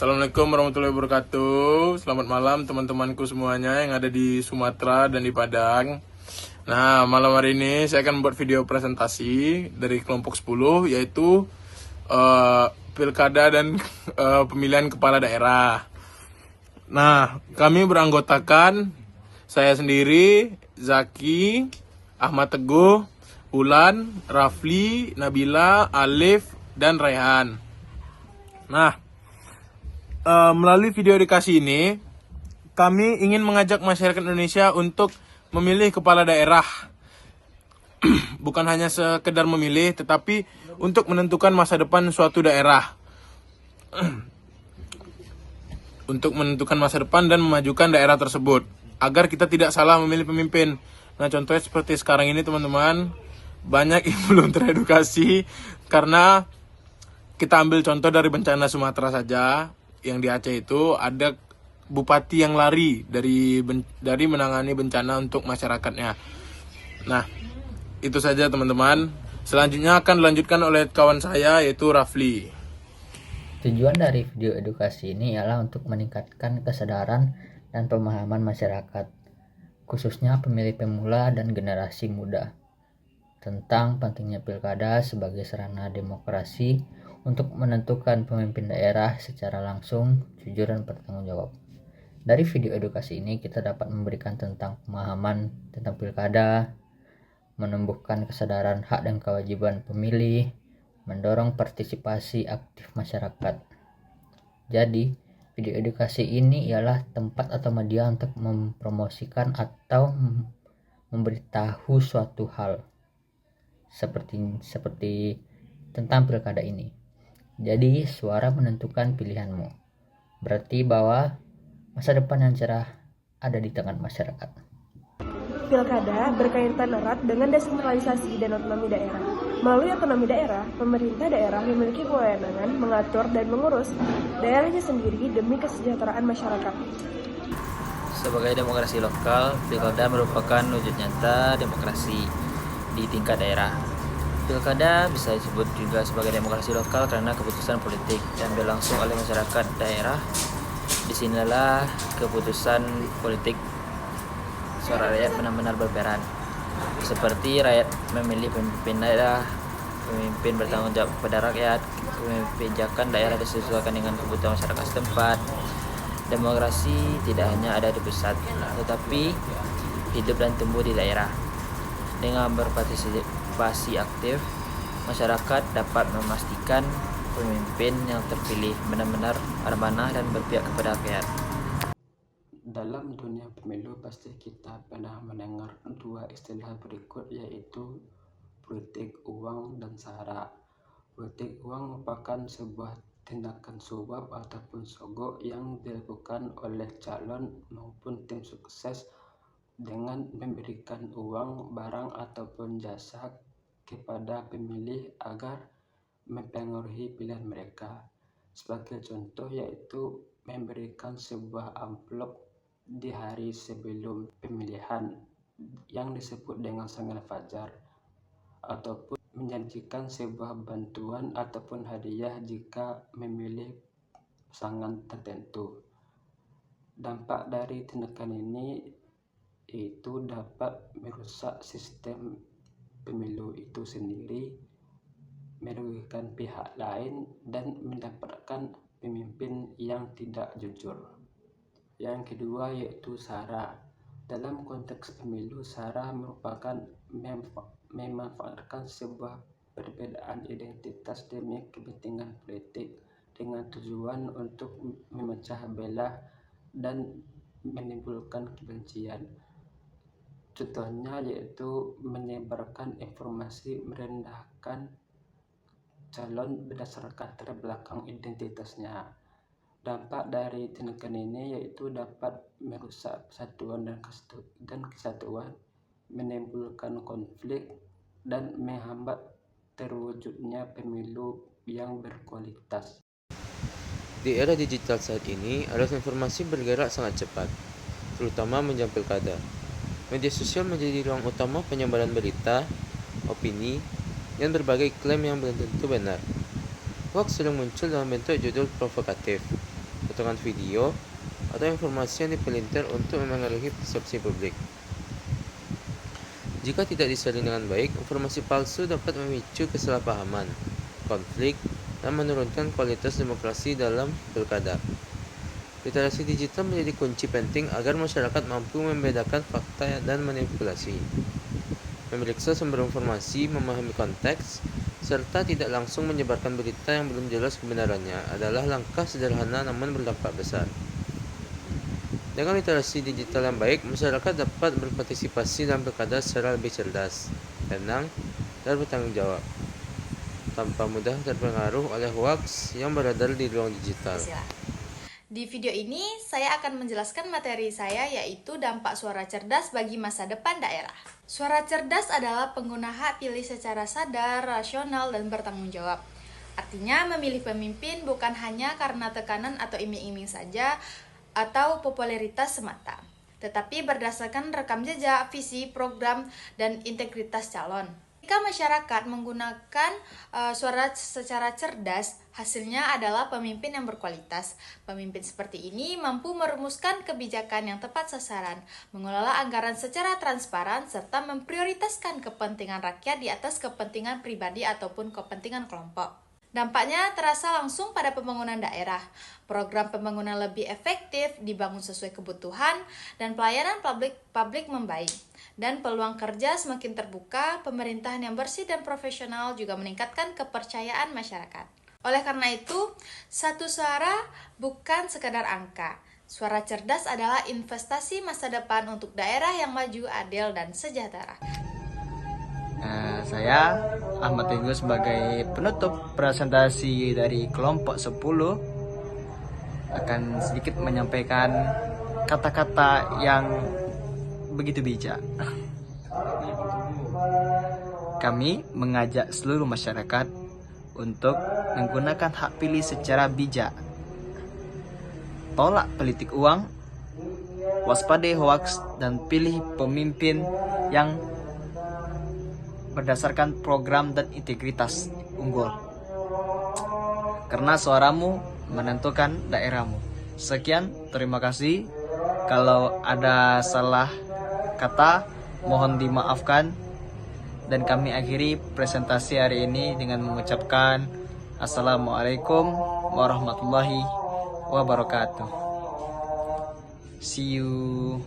Assalamualaikum warahmatullahi wabarakatuh. Selamat malam teman-temanku semuanya yang ada di Sumatera dan di Padang. Nah, malam hari ini saya akan membuat video presentasi dari kelompok 10, yaitu pilkada dan pemilihan kepala daerah. Nah, kami beranggotakan saya sendiri, Zaki, Ahmad Teguh, Ulan, Rafli, Nabila, Alif, dan Raihan. Nah, melalui video edukasi ini, kami ingin mengajak masyarakat Indonesia untuk memilih kepala daerah. Bukan hanya sekedar memilih, tetapi untuk menentukan masa depan suatu daerah. Untuk menentukan masa depan dan memajukan daerah tersebut, agar kita tidak salah memilih pemimpin. Nah, contohnya seperti sekarang ini teman-teman, banyak yang belum teredukasi, karena kita ambil contoh dari bencana Sumatera saja. Yang di Aceh itu ada bupati yang lari dari menangani bencana untuk masyarakatnya. Nah, itu saja teman-teman. Selanjutnya akan dilanjutkan oleh kawan saya, yaitu Rafli. Tujuan dari video edukasi ini ialah untuk meningkatkan kesadaran dan pemahaman masyarakat, khususnya pemilih pemula dan generasi muda, tentang pentingnya pilkada sebagai sarana demokrasi untuk menentukan pemimpin daerah secara langsung, jujur, dan bertanggung jawab. Dari video edukasi ini kita dapat memberikan tentang pemahaman tentang pilkada, menumbuhkan kesadaran hak dan kewajiban pemilih, mendorong partisipasi aktif masyarakat. Jadi, video edukasi ini ialah tempat atau media untuk mempromosikan atau memberitahu suatu hal seperti tentang pilkada ini. Jadi, suara menentukan pilihanmu. Berarti bahwa masa depan yang cerah ada di tangan masyarakat. Pilkada berkaitan erat dengan desentralisasi dan otonomi daerah. Melalui otonomi daerah, pemerintah daerah memiliki kewenangan mengatur dan mengurus daerahnya sendiri demi kesejahteraan masyarakat. Sebagai demokrasi lokal, pilkada merupakan wujud nyata demokrasi di tingkat daerah. Pilkada bisa disebut juga sebagai demokrasi lokal karena keputusan politik yang diambil langsung oleh masyarakat daerah. Disinilah keputusan politik suara rakyat benar-benar berperan. Seperti rakyat memilih pemimpin daerah, pemimpin bertanggung jawab kepada rakyat, kebijakan daerah disesuaikan dengan kebutuhan masyarakat setempat. Demokrasi tidak hanya ada di pusat, tetapi hidup dan tumbuh di daerah. Dengan berpartisipasi aktif, masyarakat dapat memastikan pemimpin yang terpilih benar-benar amanah dan berpihak kepada rakyat. Dalam dunia pemilu pasti kita pernah mendengar dua istilah berikut, yaitu politik uang dan sara. Politik uang merupakan sebuah tindakan suap ataupun sogok yang dilakukan oleh calon maupun tim sukses dengan memberikan uang, barang ataupun jasa kepada pemilih agar mempengaruhi pilihan mereka. Sebagai contoh yaitu memberikan sebuah amplop di hari sebelum pemilihan yang disebut dengan sanggana fajar, ataupun menjanjikan sebuah bantuan ataupun hadiah jika memilih pasangan tertentu. Dampak dari tindakan ini itu dapat merusak sistem pemilu itu sendiri, merugikan pihak lain, dan mendapatkan pemimpin yang tidak jujur. Yang kedua yaitu sara. Dalam konteks pemilu, sara merupakan memanfaatkan sebuah perbedaan identitas demi kepentingan politik dengan tujuan untuk memecah belah dan menimbulkan kebencian. Contohnya yaitu menyebarkan informasi merendahkan calon berdasarkan latar belakang identitasnya. Dampak dari tindakan ini yaitu dapat merusak persatuan dan kesatuan, menimbulkan konflik, dan menghambat terwujudnya pemilu yang berkualitas. Di era digital saat ini, arus informasi bergerak sangat cepat, terutama menjelang pilkada. Media sosial menjadi ruang utama penyebaran berita, opini, dan berbagai klaim yang belum tentu benar. Hoax sering muncul dalam bentuk judul provokatif, potongan video, atau informasi yang dipelintir untuk memengaruhi persepsi publik. Jika tidak disaring dengan baik, informasi palsu dapat memicu kesalahpahaman, konflik, dan menurunkan kualitas demokrasi dalam pilkada. Literasi digital menjadi kunci penting agar masyarakat mampu membedakan fakta dan manipulasi, memeriksa sumber informasi, memahami konteks, serta tidak langsung menyebarkan berita yang belum jelas kebenarannya adalah langkah sederhana namun berdampak besar. Dengan literasi digital yang baik, masyarakat dapat berpartisipasi dalam pilkada secara lebih cerdas, tenang, dan bertanggung jawab, tanpa mudah terpengaruh oleh hoaks yang beredar di ruang digital. Di video ini, saya akan menjelaskan materi saya, yaitu dampak suara cerdas bagi masa depan daerah. Suara cerdas adalah pengguna hak pilih secara sadar, rasional, dan bertanggung jawab. Artinya, memilih pemimpin bukan hanya karena tekanan atau iming-iming saja, atau popularitas semata, tetapi berdasarkan rekam jejak, visi, program, dan integritas calon. Jika masyarakat menggunakan suara secara cerdas, hasilnya adalah pemimpin yang berkualitas. Pemimpin seperti ini mampu merumuskan kebijakan yang tepat sasaran, mengelola anggaran secara transparan, serta memprioritaskan kepentingan rakyat di atas kepentingan pribadi ataupun kepentingan kelompok. Dampaknya terasa langsung pada pembangunan daerah. Program pembangunan lebih efektif, dibangun sesuai kebutuhan, dan pelayanan publik membaik. Dan peluang kerja semakin terbuka, pemerintahan yang bersih dan profesional juga meningkatkan kepercayaan masyarakat. Oleh karena itu, satu suara bukan sekadar angka. Suara cerdas adalah investasi masa depan untuk daerah yang maju, adil, dan sejahtera. Saya Ahmad Teguh sebagai penutup presentasi dari kelompok 10 akan sedikit menyampaikan kata-kata yang begitu bijak. Kami mengajak seluruh masyarakat untuk menggunakan hak pilih secara bijak. Tolak politik uang, waspadai hoaks, dan pilih pemimpin yang berdasarkan program dan integritas unggul. Karena suaramu menentukan daerahmu. Sekian, terima kasih. Kalau ada salah kata, mohon dimaafkan. Dan kami akhiri presentasi hari ini dengan mengucapkan Assalamualaikum warahmatullahi wabarakatuh. See you.